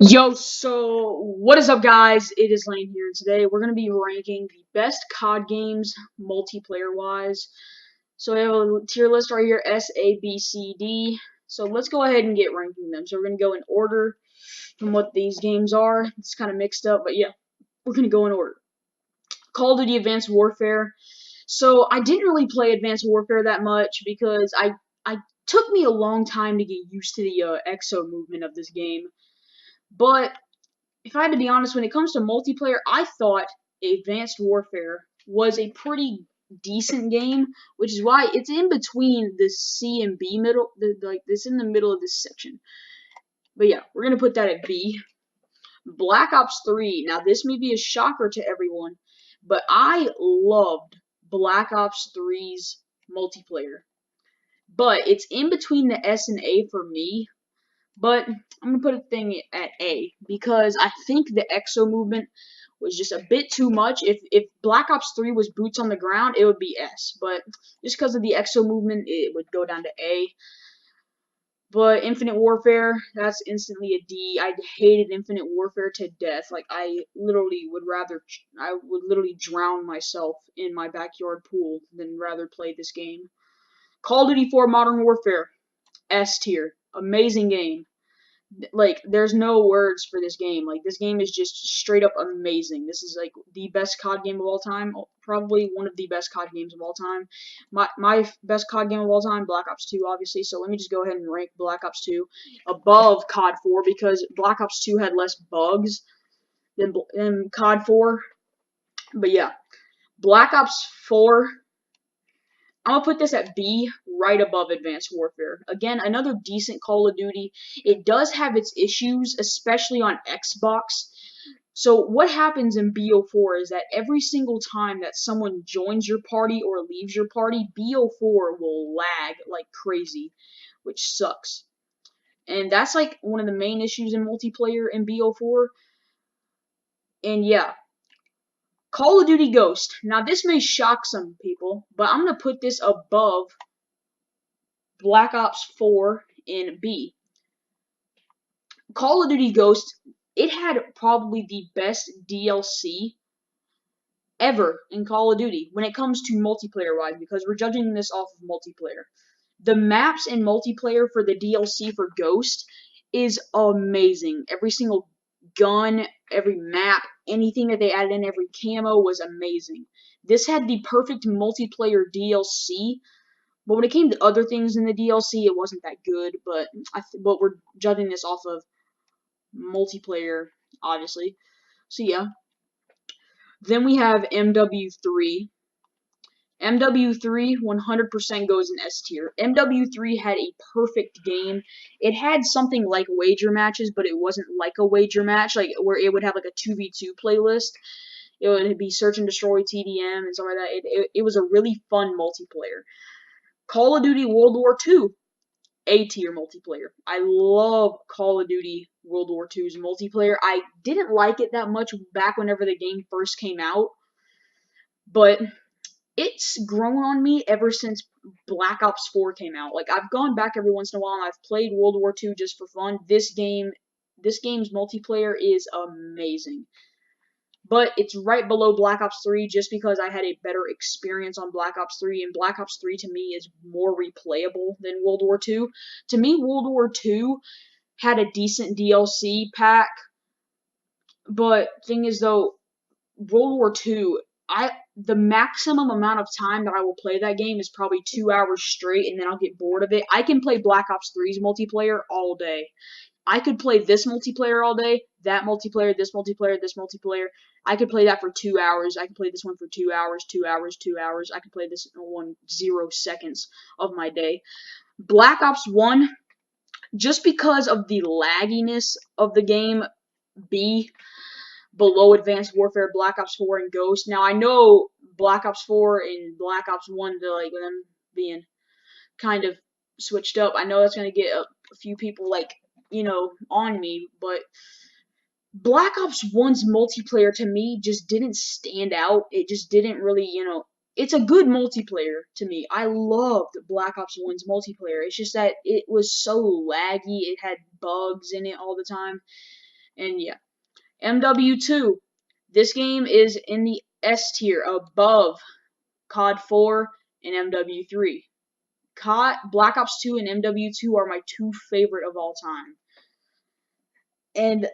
Yo, so what is up, guys? It is Lane here, and today we're going to be ranking the best COD games multiplayer-wise. So we have a tier list right here, S, A, B, C, D. So let's go ahead and get ranking them. So we're going to go in order from what these games are. It's kind of mixed up, but yeah, we're going to go in order. Call of Duty Advanced Warfare. So I didn't really play Advanced Warfare that much because I took me a long time to get used to the EXO movement of this game. But if I had to be honest, when it comes to multiplayer, I thought Advanced Warfare was a pretty decent game, which is why it's in between the C and B middle, like this in the middle of this section. But yeah, we're gonna put that at B. Black Ops 3. Now this may be a shocker to everyone, but I loved Black Ops 3's multiplayer. But it's in between the S and A for me. But I'm gonna put a thing at A because I think the EXO movement was just a bit too much. If Black Ops 3 was boots on the ground, it would be S. But just because of the EXO movement, it would go down to A. But Infinite Warfare, that's instantly a D. I hated Infinite Warfare to death. Like I would literally drown myself in my backyard pool than rather play this game. Call of Duty 4 Modern Warfare, S tier, amazing game. Like there's no words for this game. Like this game is just straight up amazing. This is like the best COD game of all time, probably one of the best COD games of all time. My best COD game of all time, Black Ops 2, obviously. So let me just go ahead and rank Black Ops 2 above COD 4 because Black Ops 2 had less bugs than COD 4. But yeah, Black Ops 4, I'm gonna put this at B, right above Advanced Warfare. Again, another decent Call of Duty. It does have its issues, especially on Xbox. So what happens in BO4 is that every single time that someone joins your party or leaves your party, BO4 will lag like crazy, which sucks. And that's like one of the main issues in multiplayer in BO4. And yeah, Call of Duty Ghost. Now this may shock some people, but I'm gonna put this above Black Ops 4 in B. Call of Duty Ghost, it had probably the best DLC ever in Call of Duty when it comes to multiplayer wise, because we're judging this off of multiplayer. The maps in multiplayer for the DLC for Ghost is amazing. Every single gun, every map, anything that they added in, every camo was amazing. This had the perfect multiplayer DLC. But when it came to other things in the DLC, it wasn't that good. But we're judging this off of multiplayer, obviously. So yeah. Then we have MW3. MW3 100% goes in S tier. MW3 had a perfect game. It had something like wager matches, but it wasn't like a wager match, like where it would have like a 2v2 playlist. It would be search and destroy TDM and stuff like that. It was a really fun multiplayer. Call of Duty World War II, A tier multiplayer. I love Call of Duty World War II's multiplayer. I didn't like it that much back whenever the game first came out, but it's grown on me ever since Black Ops 4 came out. Like I've gone back every once in a while and I've played World War II just for fun. This game's multiplayer is amazing. But it's right below Black Ops 3 just because I had a better experience on Black Ops 3, and Black Ops 3 to me is more replayable than World War II. To me, World War II had a decent DLC pack, but thing is though, World War II, the maximum amount of time that I will play that game is probably 2 hours straight, and then I'll get bored of it. I can play Black Ops 3's multiplayer all day. I could play this multiplayer all day, that multiplayer, this multiplayer, this multiplayer. I could play that for 2 hours. I could play this one for 2 hours, 2 hours, 2 hours. I could play this one 0 seconds of my day. Black Ops 1, just because of the lagginess of the game, B, below Advanced Warfare, Black Ops 4, and Ghost. Now I know Black Ops 4 and Black Ops 1, like them being kind of switched up. I know that's gonna get a few people on me, but Black Ops 1's multiplayer to me just didn't stand out. It just didn't really, it's a good multiplayer to me. I loved Black Ops 1's multiplayer. It's just that it was so laggy. It had bugs in it all the time. And yeah, MW2. This game is in the S tier, above COD 4 and MW3. Black Ops 2 and MW2 are my two favorite of all time. And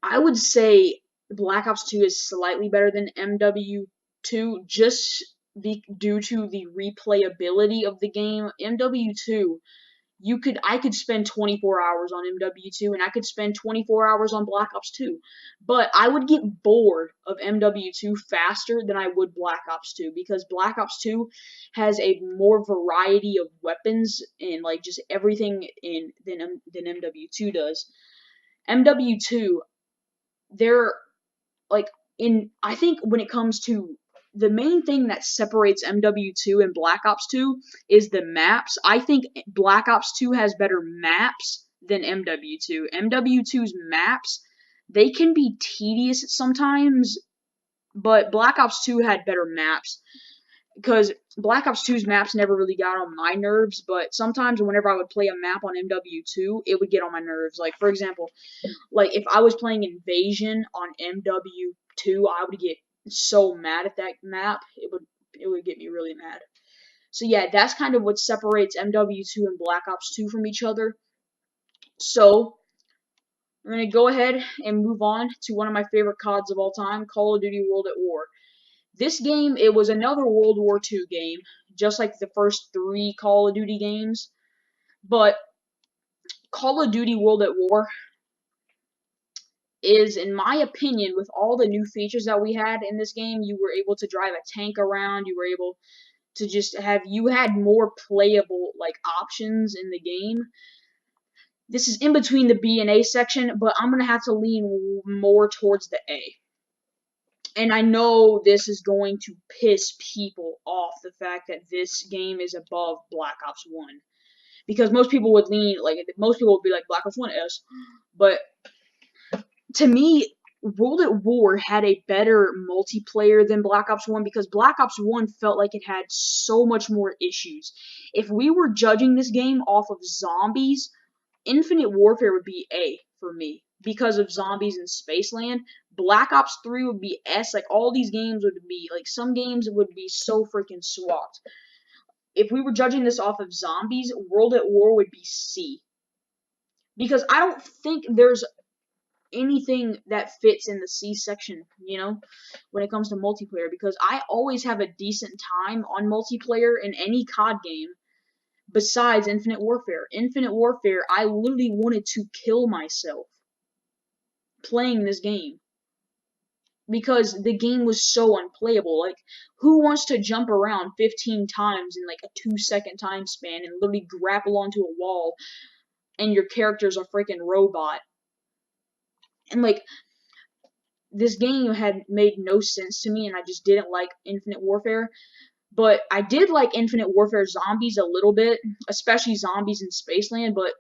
I would say Black Ops 2 is slightly better than MW2 just due to the replayability of the game. MW2, I could spend 24 hours on MW2 and I could spend 24 hours on Black Ops 2. But I would get bored of MW2 faster than I would Black Ops 2 because Black Ops 2 has a more variety of weapons and like just everything than MW2 does. MW2, they're like I think when it comes to the main thing that separates MW2 and Black Ops 2 is the maps. I think Black Ops 2 has better maps than MW2. MW2's maps, they can be tedious sometimes, but Black Ops 2 had better maps. Because Black Ops 2's maps never really got on my nerves, but sometimes whenever I would play a map on MW2, it would get on my nerves. Like, for example, like if I was playing Invasion on MW2, I would get so mad at that map. It would get me really mad. So yeah, that's kind of what separates MW2 and Black Ops 2 from each other. So we're gonna go ahead and move on to one of my favorite CODs of all time, Call of Duty World at War. This game, it was another World War II game, just like the first 3 Call of Duty games. But Call of Duty World at War is, in my opinion, with all the new features that we had in this game, you were able to drive a tank around, you were able to just you had more playable, like, options in the game. This is in between the B and A section, but I'm going to have to lean more towards the A. And I know this is going to piss people off, the fact that this game is above Black Ops 1. Because most people would be like, Black Ops 1 S. But to me, World at War had a better multiplayer than Black Ops 1 because Black Ops 1 felt like it had so much more issues. If we were judging this game off of zombies, Infinite Warfare would be A for me because of zombies in Spaceland. Black Ops 3 would be S. Like, all these games would be, like, some games would be so freaking swapped. If we were judging this off of zombies, World at War would be C. Because I don't think there's anything that fits in the C section, you know, when it comes to multiplayer. Because I always have a decent time on multiplayer in any COD game besides Infinite Warfare. Infinite Warfare, I literally wanted to kill myself playing this game. Because the game was so unplayable. Like, who wants to jump around 15 times in like a 2-second time span and literally grapple onto a wall and your character's a freaking robot? And like, this game had made no sense to me and I just didn't like Infinite Warfare. But I did like Infinite Warfare Zombies a little bit, especially zombies in Spaceland, but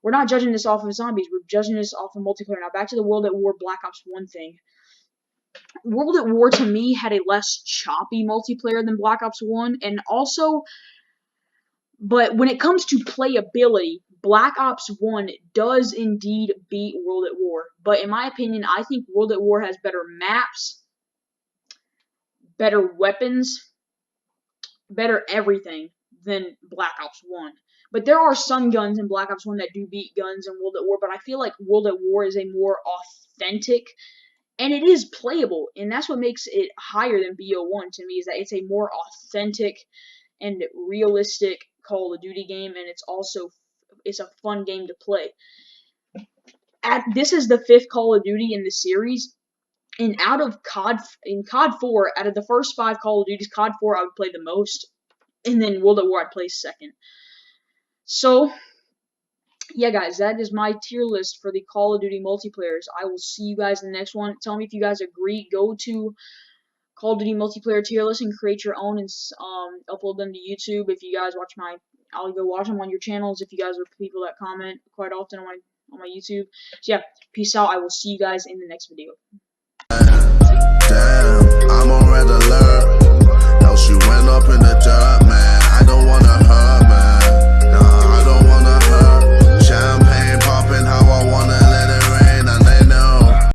we're not judging this off of zombies, we're judging this off of multiplayer. Now back to the World at War Black Ops 1 thing. World at War to me had a less choppy multiplayer than Black Ops 1, and also, but when it comes to playability, Black Ops 1 does indeed beat World at War. But in my opinion, I think World at War has better maps, better weapons, better everything than Black Ops 1. But there are some guns in Black Ops 1 that do beat guns in World at War, but I feel like World at War is a more authentic, and it is playable, and that's what makes it higher than BO1 to me, is that it's a more authentic and realistic Call of Duty game, and it's a fun game to play. This is the 5th Call of Duty in the series, and COD 4, out of the first 5 Call of Duties, COD 4 I would play the most, and then World at War I'd play second. So, yeah, guys, that is my tier list for the Call of Duty multiplayers. I will see you guys in the next one. Tell me if you guys agree. Go to Call of Duty multiplayer tier list and create your own and upload them to YouTube. If you guys watch I'll go watch them on your channels. If you guys are people that comment quite often on my YouTube. So yeah, peace out. I will see you guys in the next video. Damn, I'm on red alert. Else you went up in the dirt, man. I don't wanna